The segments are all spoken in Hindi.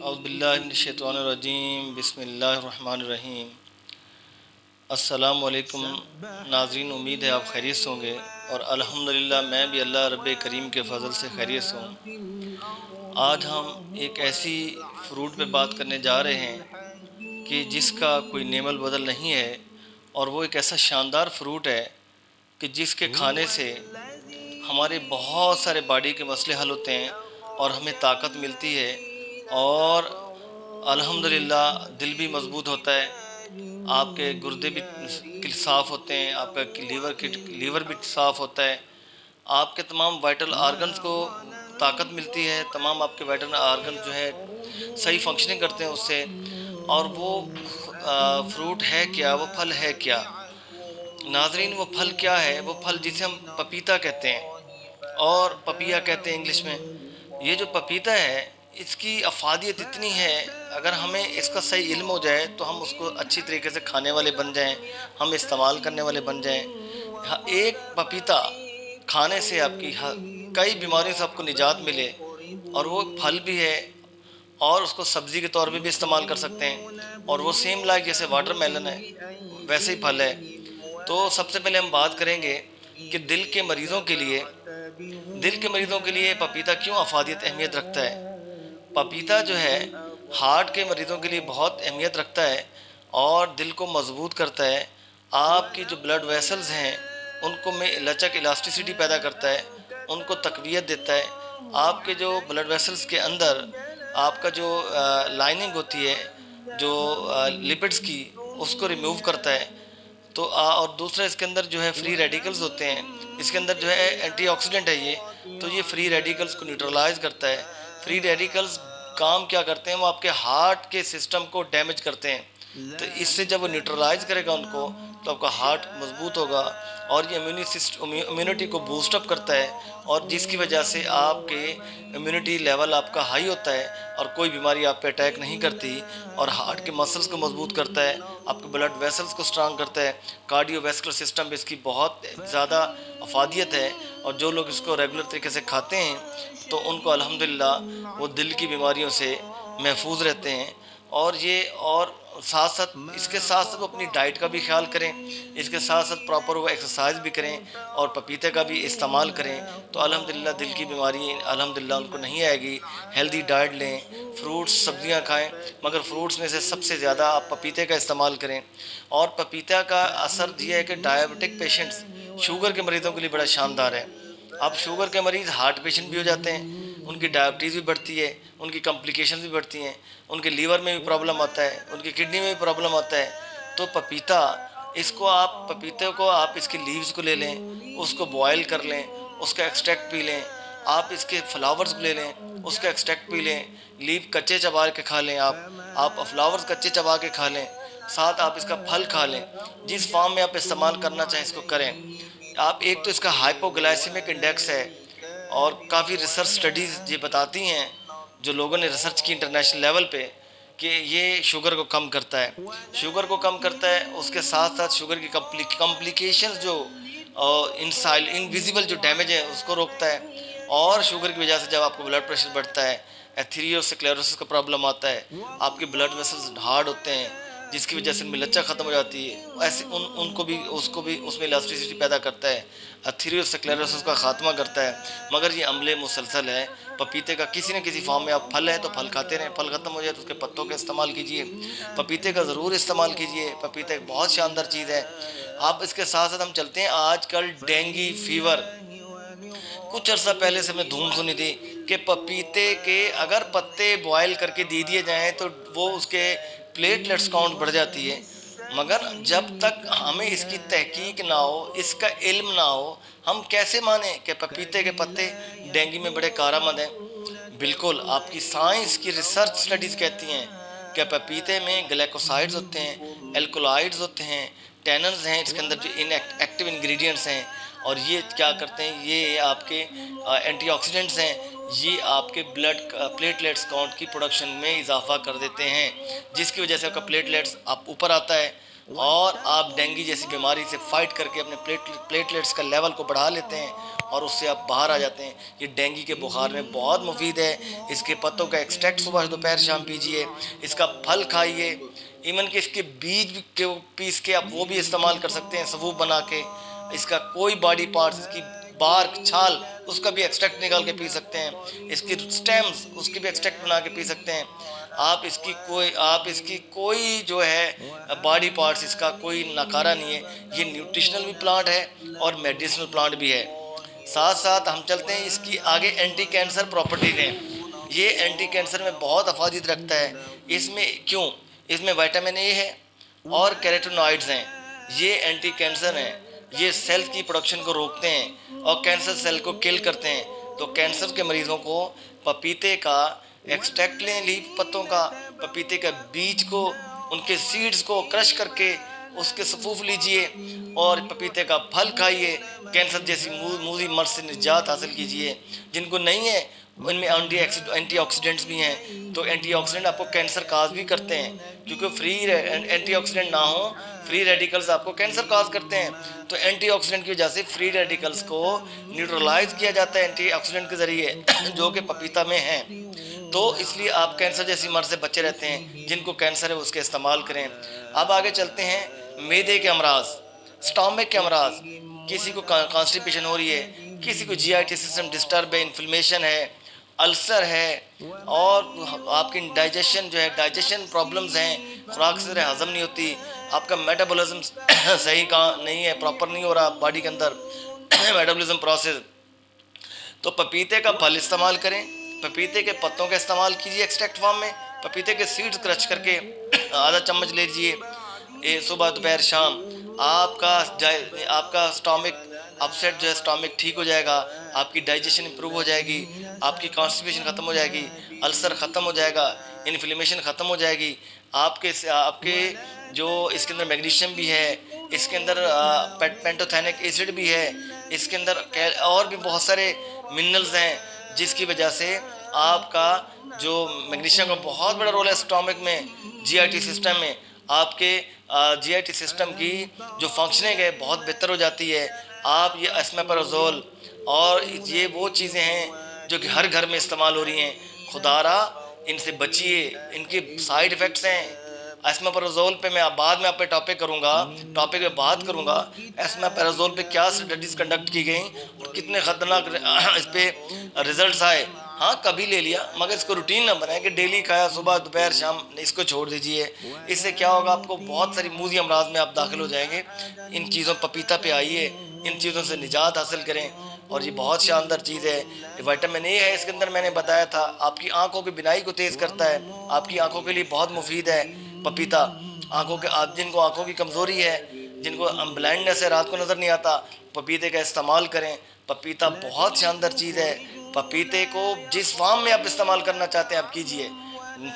औज़ुबिल्लाहिमिनश्शैतानिर्रजीम बिस्मिल्लाहिर्रहमानिर्रहीम। अस्सलामु अलैकुम नाज़रीन, उम्मीद है आप खैरियत से होंगे और अल्हम्दुलिल्लाह मैं भी अल्लाह रब्बे करीम के फ़ज़ल से खैरियत से हूँ। आज हम एक ऐसी फ़्रूट पे बात करने जा रहे हैं कि जिसका कोई नेमल बदल नहीं है, और वो एक ऐसा शानदार फ़्रूट है कि जिसके खाने से हमारे बहुत सारे बॉडी के मसले हल होते हैं और हमें ताकत मिलती है, और अल्हम्दुलिल्लाह दिल भी मज़बूत होता है, आपके गुर्दे भी साफ़ होते हैं, आपका लीवर भी साफ़ होता है, आपके तमाम वाइटल आर्गन्स को ताकत मिलती है, तमाम आपके वाइटल आर्गन जो है सही फंक्शनिंग करते हैं उससे। और वो फ्रूट है क्या, वो फल है क्या नाजरीन? वो फल क्या है? वो फल जिसे हम पपीता कहते हैं और पपिया कहते हैं इंग्लिश में। ये जो पपीता है, इसकी अफादियत इतनी है, अगर हमें इसका सही इल्म हो जाए तो हम उसको अच्छी तरीके से खाने वाले बन जाएं, हम इस्तेमाल करने वाले बन जाएं। एक पपीता खाने से आपकी कई बीमारियों से आपको निजात मिले, और वो फल भी है और उसको सब्ज़ी के तौर पे भी इस्तेमाल कर सकते हैं, और वो सेम लाइक जैसे वाटरमेलन है वैसे ही फल है। तो सबसे पहले हम बात करेंगे कि दिल के मरीज़ों के लिए पपीता क्यों अफादियत अहमियत रखता है। पपीता जो है हार्ट के मरीज़ों के लिए बहुत अहमियत रखता है और दिल को मज़बूत करता है। आपकी जो ब्लड वेसल्स हैं उनको में लचक इलास्टिसिटी पैदा करता है, उनको तक़वियत देता है। आपके जो ब्लड वेसल्स के अंदर आपका जो लाइनिंग होती है, जो लिपिड्स की, उसको रिमूव करता है। तो और दूसरा इसके अंदर जो है फ्री रेडिकल्स होते हैं, इसके अंदर जो है एंटीऑक्सीडेंट है ये, तो ये फ्री रेडिकल्स को न्यूट्रलाइज करता है। फ्री रेडिकल्स काम क्या करते हैं? वो आपके हार्ट के सिस्टम को डैमेज करते हैं, तो इससे जब वो न्यूट्रलाइज करेगा उनको, तो आपका हार्ट मजबूत होगा और ये इम्यूनिटी को बूस्टअप करता है, और जिसकी वजह से आपके इम्यूनिटी लेवल आपका हाई होता है और कोई बीमारी आप पे अटैक नहीं करती, और हार्ट के मसल्स को मजबूत करता है, आपके ब्लड वेसल्स को स्ट्रांग करता है। कार्डियोवैस्कुलर सिस्टम पे इसकी बहुत ज़्यादा अफादियत है, और जो लोग इसको रेगुलर तरीके से खाते हैं तो उनको अल्हम्दुलिल्लाह वो दिल की बीमारियों से महफूज रहते हैं। और साथ साथ इसके साथ साथ वो अपनी डाइट का भी ख्याल करें, इसके साथ साथ प्रॉपर वो एक्सरसाइज भी करें और पपीते का भी इस्तेमाल करें, तो अल्हम्दुलिल्लाह दिल की बीमारी अल्हम्दुलिल्लाह उनको नहीं आएगी। हेल्दी डाइट लें, फ्रूट्स सब्जियां खाएं, मगर फ्रूट्स में से सबसे ज़्यादा आप पपीते का इस्तेमाल करें। और पपीता का असर ये है कि डायबिटिक पेशेंट्स, शुगर के मरीज़ों के लिए बड़ा शानदार है। अब शुगर के मरीज़ हार्ट पेशेंट भी हो जाते हैं, उनकी डायबिटीज़ भी बढ़ती है, उनकी कॉम्प्लिकेशंस भी बढ़ती हैं, उनके लीवर में भी प्रॉब्लम आता है, उनकी किडनी में भी प्रॉब्लम आता है। तो पपीते को आप इसकी लीव्स को ले लें, उसको बॉयल कर लें, उसका एक्सट्रैक्ट पी लें। आप इसके फ्लावर्स को ले लें, उसका एक्सट्रैक्ट पी लें। लीव कच्चे चबा के खा लें, आप फ्लावर्स कच्चे चबा के खा लें, साथ आप इसका फल खा लें। जिस फॉर्म में आप इस्तेमाल करना चाहें इसको करें। आप एक तो इसका हाइपोग्लाइसेमिक इंडेक्स है, और काफ़ी रिसर्च स्टडीज़ ये बताती हैं, जो लोगों ने रिसर्च की इंटरनेशनल लेवल पे, कि ये शुगर को कम करता है। शुगर को कम करता है, उसके साथ साथ शुगर की कॉम्प्लिकेशंस जो इनविजिबल जो डैमेज है उसको रोकता है। और शुगर की वजह से जब आपको ब्लड प्रेशर बढ़ता है, एथीरियोस्क्लेरोसिस का प्रॉब्लम आता है, आपके ब्लड वेसल्स हार्ड होते हैं, जिसकी वजह से उनमें लच्चा ख़त्म हो जाती है, ऐसे उनको भी उसको भी उसमें इलास्टिसिटी पैदा करता है, एथीरियोस्क्लेरोसिस का ख़ात्मा करता है। मगर ये अमले मुसलसल है। पपीते का किसी न किसी फॉर्म में आप फल है तो फल खाते रहें, फल ख़त्म हो जाए तो उसके पत्तों का इस्तेमाल कीजिए, पपीते का ज़रूर इस्तेमाल कीजिए। पपीता एक बहुत शानदार चीज़ है। आप इसके साथ साथ हम चलते हैं, आजकल डेंगू फीवर, कुछ अर्सा पहले से हमने धूम सुनी थी कि पपीते के अगर पत्ते बॉयल करके दे दिए जाएं तो वो उसके प्लेटलेट्स काउंट बढ़ जाती है। मगर जब तक हमें इसकी तहकीक ना हो, इसका इल्म ना हो, हम कैसे माने कि पपीते के पत्ते डेंगू में बड़े कारआमद हैं? बिल्कुल, आपकी साइंस की रिसर्च स्टडीज़ कहती हैं कि पपीते में ग्लाइकोसाइड्स होते हैं, एल्कोलाइड्स होते हैं, टैनन्स हैं, इसके अंदर जो एक्टिव इंग्रेडिएंट्स हैं, और ये क्या करते हैं, ये आपके एंटीऑक्सीडेंट्स हैं, ये आपके ब्लड प्लेटलेट्स काउंट की प्रोडक्शन में इजाफा कर देते हैं, जिसकी वजह से आपका प्लेटलेट्स आप ऊपर आता है और आप डेंगू जैसी बीमारी से फाइट करके अपने प्लेटलेट्स का लेवल को बढ़ा लेते हैं और उससे आप बाहर आ जाते हैं। ये डेंगू के बुखार में बहुत मुफीद है। इसके पत्तों का एक्सट्रैक्ट सुबह दोपहर शाम पीजिए, इसका फल खाइए, इवन कि इसके बीज के पीस के आप वो भी इस्तेमाल कर सकते हैं सबूत बना के। इसका कोई बॉडी पार्ट्स, इसकी बार्क छाल, उसका भी एक्सट्रैक्ट निकाल के पी सकते हैं। इसकी स्टेम्स, उसकी भी एक्सट्रैक्ट बना के पी सकते हैं। आप इसकी कोई जो है बॉडी पार्ट्स, इसका कोई नकारा नहीं है। ये न्यूट्रिशनल भी प्लांट है और मेडिसिनल प्लांट भी है। साथ साथ हम चलते हैं इसकी आगे एंटी कैंसर प्रॉपर्टीज हैं। ये एंटी कैंसर में बहुत अफादियत रखता है। इसमें विटामिन ए है और कैरोटीनॉइड्स हैं। ये एंटी कैंसर हैं। ये सेल्स की प्रोडक्शन को रोकते हैं और कैंसर सेल को किल करते हैं। तो कैंसर के मरीज़ों को पपीते का एक्सट्रैक्ट लें, लीफ पत्तों का, पपीते का बीज को, उनके सीड्स को क्रश करके उसके सफूफ लीजिए और पपीते का फल खाइए। कैंसर जैसी मूजी मर्ज से निजात हासिल कीजिए। जिनको नहीं है उनमें एंटीऑक्सीडेंट्स भी हैं। तो एंटीऑक्सीडेंट आपको कैंसर काज भी करते हैं, क्योंकि फ्री एंटीऑक्सीडेंट ना हो, फ्री रेडिकल्स आपको कैंसर काज करते हैं। तो एंटीऑक्सीडेंट की वजह से फ्री रेडिकल्स को न्यूट्रलाइज किया जाता है एंटीऑक्सीडेंट के ज़रिए, जो कि पपीता में है। तो इसलिए आप कैंसर जैसी मर्ज से बचे रहते हैं। जिनको कैंसर है उसके इस्तेमाल करें। अब आगे चलते हैं मैदे के अमराज, स्टमक के अमराज। किसी को कॉन्स्टिपेशन हो रही है, किसी को जीआईटी सिस्टम डिस्टर्ब है, इन्फ्लेमेशन है, अल्सर है और आपकी डाइजेशन प्रॉब्लम्स हैं, खुराक से हजम नहीं होती, आपका मेटाबॉलिज्म सही का नहीं है, प्रॉपर नहीं हो रहा बॉडी के अंदर मेटाबॉलिज्म प्रोसेस, तो पपीते का फल इस्तेमाल करें। पपीते के पत्तों का इस्तेमाल कीजिए एक्सट्रैक्ट फॉर्म में। पपीते के सीड्स क्रश करके आधा चम्मच लीजिए सुबह दोपहर शाम। आपका स्टमक अपसेट जो है, स्टमक ठीक हो जाएगा, आपकी डाइजेशन इंप्रूव हो जाएगी, आपकी कॉन्स्टिपेशन ख़त्म हो जाएगी, अल्सर ख़त्म हो जाएगा, इन्फ्लेमेशन ख़त्म हो जाएगी। आपके जो इसके अंदर मैग्नीशियम भी है, इसके अंदर पेंटोथेनिक एसिड भी है, इसके अंदर और भी बहुत सारे मिनरल्स हैं, जिसकी वजह से आपका जो मैग्नीशियम का बहुत बड़ा रोल है स्टमक में, जीआईटी सिस्टम में। आपके जीआईटी सिस्टम की जो फंक्शनिंग है बहुत बेहतर हो जाती है। आप ये एस्मेपराज़ोल और ये वो चीज़ें हैं जो कि हर घर में इस्तेमाल हो रही हैं। खुदारा इनसे बचिए, इनके साइड इफ़ेक्ट्स हैं। एस्मेपराज़ोल पे मैं बाद में आप पे टॉपिक पे बात करूँगा एस्मेपराज़ोल पे क्या स्टडीज़ कंडक्ट की गई और कितने ख़तरनाक इस पर रिजल्ट आए। हाँ, कभी ले लिया, मगर इसको रूटीन ना बनाए कि डेली खाया सुबह दोपहर शाम, इसको छोड़ दीजिए। इससे क्या होगा, आपको बहुत सारी मूजी अमराज में आप दाखिल हो जाएंगे। इन चीज़ों पपीता पे आइए, इन चीज़ों से निजात हासिल करें। और ये बहुत शानदार चीज़ है। ये विटामिन ए है इसके अंदर, मैंने बताया था, आपकी आंखों की बिनाई को तेज़ करता है, आपकी आंखों के लिए बहुत मुफीद है पपीता। जिनको आंखों की कमज़ोरी है, जिनको ब्लाइंडनेस है, रात को नज़र नहीं आता, पपीते का इस्तेमाल करें। पपीता बहुत शानदार चीज़ है। पपीते को जिस फॉर्म में आप इस्तेमाल करना चाहते हैं आप कीजिए,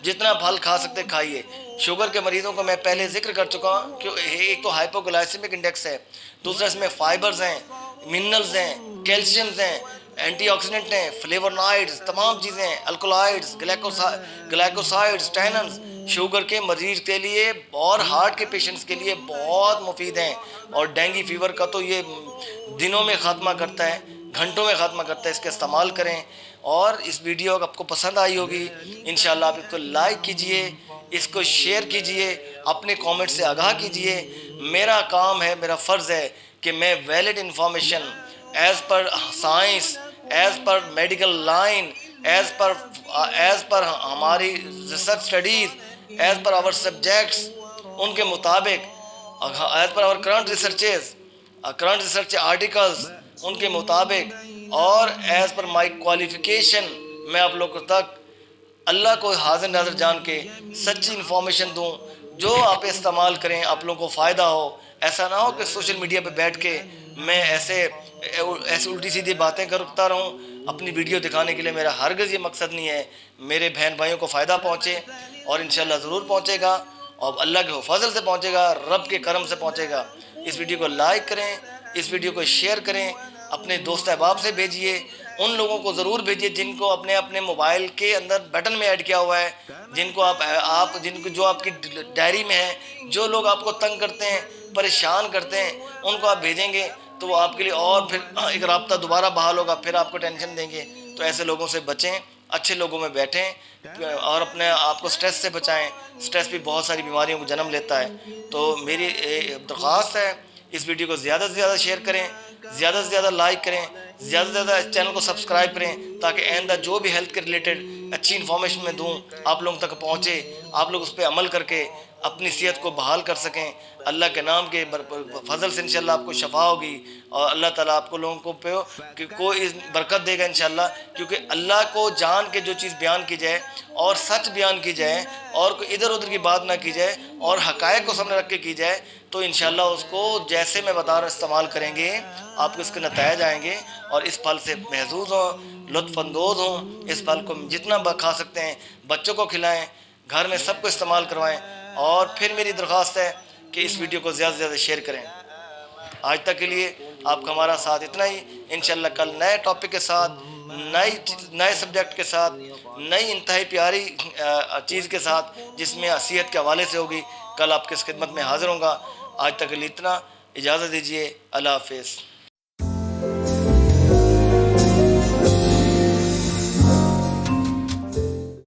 जितना फल खा सकते खाइए। शुगर के मरीज़ों को मैं पहले जिक्र कर चुका हूँ कि एक तो हाइपोग्लाइसेमिक इंडेक्स है, दूसरा इसमें फाइबर्स हैं, मिनरल्स हैं, कैल्शियम्स हैं, एंटीऑक्सीडेंट हैं, फ्लेवोनॉइड्स, तमाम चीज़ें हैं, अल्कोलॉइड्स, ग्लाइकोसाइड्स, टैनन्स शुगर के मरीज के लिए और हार्ट के पेशेंट्स के लिए बहुत मुफीद हैं। और डेंगू फीवर का तो ये दिनों में ख़त्मा करता है, घंटों में ख़त्मा करता है। इसका इस्तेमाल करें। और इस वीडियो आपको पसंद आई होगी इंशाल्लाह, आप इसको लाइक कीजिए, इसको शेयर कीजिए, अपने कमेंट से आगाह कीजिए। मेरा काम है, मेरा फ़र्ज़ है कि मैं valid information as per science, as per medical line, as per हमारी research studies, as per our subjects, उनके मुताबिक, as per our current research articles, उनके मुताबिक और एज़ पर माई क्वालिफ़िकेशन मैं आप लोगों तक अल्लाह को हाजिर नाज़र जान के सच्ची इन्फॉर्मेशन दूँ, जो आप इस्तेमाल करें, आप लोगों को फ़ायदा हो। ऐसा ना हो कि सोशल मीडिया पे बैठ के मैं ऐसे उल्टी सीधी बातें करता रहूं। अपनी वीडियो दिखाने के लिए मेरा हरगिज़ ये मकसद नहीं है। मेरे बहन भाइयों को फ़ायदा पहुँचे और इंशाल्लाह ज़रूर पहुँचेगा, और अल्लाह के फजल से पहुँचेगा, रब के करम से पहुँचेगा। इस वीडियो को लाइक करें, इस वीडियो को शेयर करें, अपने दोस्त अहबाब से भेजिए, उन लोगों को ज़रूर भेजिए जिनको अपने अपने मोबाइल के अंदर बटन में ऐड किया हुआ है, जिनको आप जिनको जो आपकी डायरी में है, जो लोग आपको तंग करते हैं, परेशान करते हैं, उनको आप भेजेंगे तो वो आपके लिए और फिर एक राब्ता दोबारा बहाल होगा, फिर आपको टेंशन देंगे। तो ऐसे लोगों से बचें, अच्छे लोगों में बैठें और अपने आप को स्ट्रेस से बचाएं। स्ट्रेस भी बहुत सारी बीमारियों को जन्म लेता है। तो मेरी दरख्वास्त है, इस वीडियो को ज़्यादा से ज़्यादा शेयर करें, ज़्यादा से ज़्यादा लाइक करें, ज़्यादा से ज़्यादा इस चैनल को सब्सक्राइब करें, ताकि आइंदा जो भी हेल्थ के रिलेटेड अच्छी इन्फॉर्मेशन मैं दूँ आप लोगों तक पहुँचे, आप लोग उस पर अमल करके अपनी सेहत को बहाल कर सकें। अल्लाह के नाम के फजल से इंशाल्लाह आपको शफा होगी और अल्लाह ताला आपको लोगों को पे को इस बरकत देगा इंशाल्लाह। क्योंकि अल्लाह को जान के जो चीज़ बयान की जाए और सच बयान की जाए और कोई इधर उधर की बात ना की जाए और हकायक को सामने रख के की जाए, तो इंशाल्लाह उसको जैसे मैं बता रहा हूँ इस्तेमाल करेंगे, आपको इसके नतायज आएंगे और इस फल से महजूज हों, लुत्फ़अंदोज़ हों। इस फल को जितना खा सकते हैं बच्चों को खिलाएँ, घर में सबको इस्तेमाल करवाएँ। और फिर मेरी दरख्वास्त है कि इस वीडियो को ज़्यादा से ज़्यादा शेयर करें। आज तक के लिए आपका हमारा साथ इतना ही। इंशाल्लाह कल नए टॉपिक के साथ, नए सब्जेक्ट के साथ, नई इंतहाई प्यारी चीज़ के साथ, जिसमें सेहत के हवाले से होगी, कल आपकी खिदमत में हाजिर होंगे। आज तक के लिए इतना, इजाज़त दीजिए। अल्लाह हाफ़िज़।